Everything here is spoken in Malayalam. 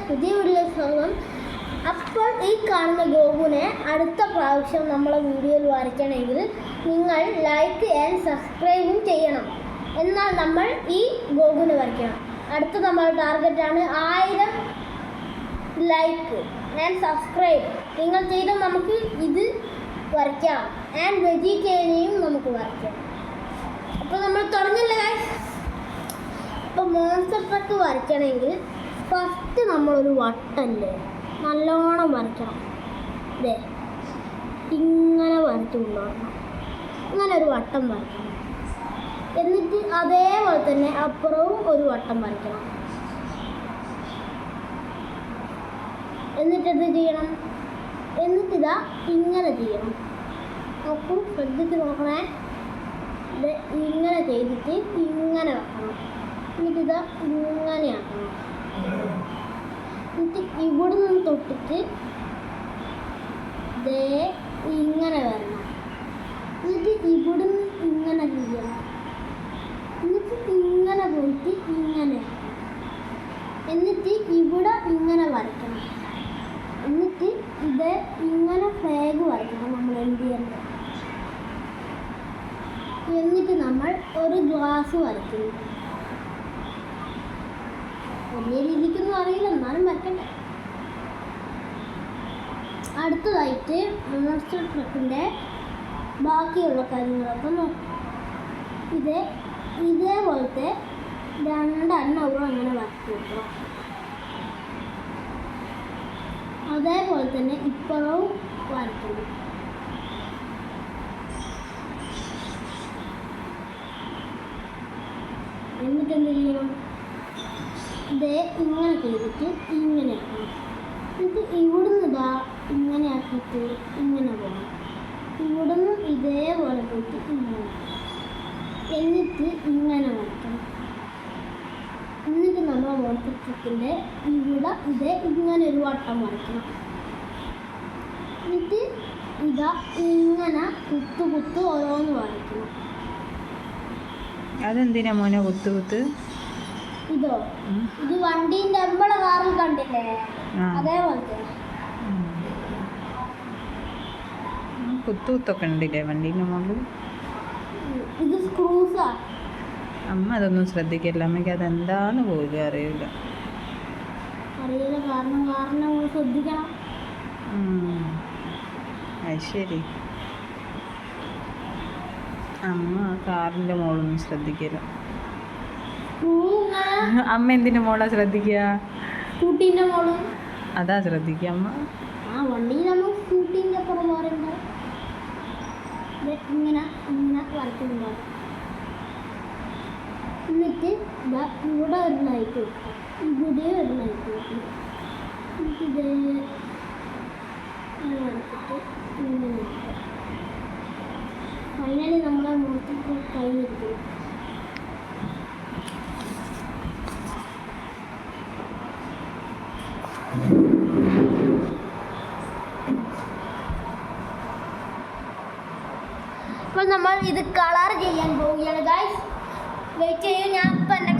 പുതിയ വീഡിയോയിലേക്ക് സ്വാഗതം. അപ്പോൾ ഈ കാണുന്ന ഗോകുവിനെ അടുത്ത പ്രാവശ്യം നമ്മളെ വീഡിയോയിൽ വരയ്ക്കണമെങ്കിൽ നിങ്ങൾ ലൈക്ക് ആൻഡ് സബ്സ്ക്രൈബും ചെയ്യണം. എന്നാൽ നമ്മൾ ഈ ഗോകുവിനെ വരയ്ക്കണം. അടുത്ത നമ്മുടെ ടാർഗറ്റാണ് 1000 ലൈക്ക് ആൻഡ് സബ്സ്ക്രൈബ്. നിങ്ങൾ ചെയ്താൽ നമുക്ക് ഇത് വരയ്ക്കാം. ആൻഡ് വെജിറ്റേറിയനെയും നമുക്ക് വരയ്ക്കാം. അപ്പോൾ നമ്മൾ തുടങ്ങില്ല ഗൈസ്. ഇപ്പോൾ മോൺസ്റ്റർ ട്രക്ക് വരയ്ക്കണമെങ്കിൽ ഫസ്റ്റ് നമ്മളൊരു വട്ടല്ലേ നല്ലോണം വരയ്ക്കണം. ഇതേ ഇങ്ങനെ വരച്ചു കൊണ്ടുവരണം. ഇങ്ങനെ ഒരു വട്ടം വരയ്ക്കണം. എന്നിട്ട് അതേപോലെ തന്നെ അപ്പുറവും ഒരു വട്ടം വരയ്ക്കണം. എന്നിട്ട് എന്ത് ചെയ്യണം? എന്നിട്ടിതാ ഇങ്ങനെ ചെയ്യണം. നോക്കൂ, ശ്രദ്ധിച്ച് നോക്കണേ. ഇത് ഇങ്ങനെ ചെയ്തിട്ട് ഇങ്ങനെ വെക്കണം. എന്നിട്ടിതാ ഇങ്ങനെ ആക്കണം. എന്നിട്ട് ഇവിടെ നിന്ന് തൊട്ടിട്ട് ദേ ഇങ്ങനെ വരണം. എന്നിട്ട് ഇവിടെ നിന്ന് ഇങ്ങനെ ചെയ്യണം. എന്നിട്ട് ഇങ്ങനെ പോയിട്ട് ഇങ്ങനെ, എന്നിട്ട് ഇവിടെ ഇങ്ങനെ വരയ്ക്കണം. എന്നിട്ട് ഇത് ഇങ്ങനെ ഫ്ലാഗ് വരയ്ക്കണം നമ്മൾ ഇന്ത്യൻ്റെ. എന്നിട്ട് നമ്മൾ ഒരു ഗ്ലാസ് വരയ്ക്കുന്നു. വലിയ രീതിക്കൊന്നും അറിയില്ല, എന്നാലും വരയ്ക്കണ്ട. അടുത്തതായിട്ട് മോൺസ്റ്റർ ട്രക്കിൻ്റെ ബാക്കിയുള്ള കാര്യങ്ങളൊക്കെ നോക്കാം. ഇതേപോലത്തെ 2 എണ്ണം അങ്ങനെ വരച്ച് വെക്കണം. അതേപോലെ തന്നെ ഇപ്പോഴും വരയ്ക്കണം. എന്നിട്ട് എന്ത് ചെയ്യണം? ഇതേ ഇങ്ങനെ ചെയ്തിട്ട് ഇങ്ങനെ ആക്കണം. എന്നിട്ട് ഇവിടുന്ന് ഇതാ ഇങ്ങനെ ആക്കിയിട്ട് ഇങ്ങനെ പോകണം. ഇവിടുന്ന് ഇതേപോലെ പോയിട്ട് ഇങ്ങനെ, എന്നിട്ട് ഇങ്ങനെ വരയ്ക്കണം. എന്നിട്ട് നമ്മൾ മോൺസ്റ്റർ ട്രക്കിൻ്റെ ഇവിടെ ഇതേ ഇങ്ങനെ ഒരു വട്ടം വരയ്ക്കണം. എന്നിട്ട് ഇതാ ഇങ്ങനെ കുത്ത് ഓരോന്ന് വരയ്ക്കണം. അതെന്തിനാ മോനെ കുത്ത്? ഇതോ ഇത് വണ്ടീൻ്റെ നമ്മളെ കാറിൽ കണ്ടില്ലേ, അതേപോലത്തെ കുത്തൊക്കെ ഉണ്ടില്ലേ വണ്ടീൻ്റെ മുകളിൽ. ഇത് സ്ക്രൂസാ. അമ്മ അതൊന്നും ശ്രദ്ധിക്കില്ല. അമ്മയ്ക്ക് അതെന്താന്ന് പോലും അറിയില്ല. കാരണം ശ്രദ്ധിക്കണം. അത് ശരി. അമ്മ കാറിൻ്റെ മോളൊന്നും ശ്രദ്ധിക്കില്ല. അമ്മ എന്തിൻ്റെ മോളാ ശ്രദ്ധിക്കുക? സ്കൂട്ടീൻ്റെ മോള്. അതാ ശ്രദ്ധിക്കുക അമ്മ. വണ്ടിയിലാകുമ്പോൾ സ്കൂട്ടീൻ്റെ അപ്പുറം പറയുമ്പോൾ ഇങ്ങനെ വരയ്ക്കുന്നുണ്ടാവും. എന്നിട്ട് ഇതാ ഇവിടെ ഒരു ലൈറ്റ് വെക്കും, ഇവിടെ ഒരു ലൈറ്റ് വെക്കും. എന്നിട്ട് ഇത് വരച്ചിട്ട് ഇങ്ങനെ വെക്കും. ഫൈനലി നമ്മളെ മോട്ടർ കയ്യിലിരിക്കും. അപ്പോൾ നമ്മൾ ഇത് കളർ ചെയ്യാൻ പോവുകയാണ് ഗൈസ്. വെയിറ്റ് ചെയ്യും. ഞാൻ ഇപ്പം എൻ്റെ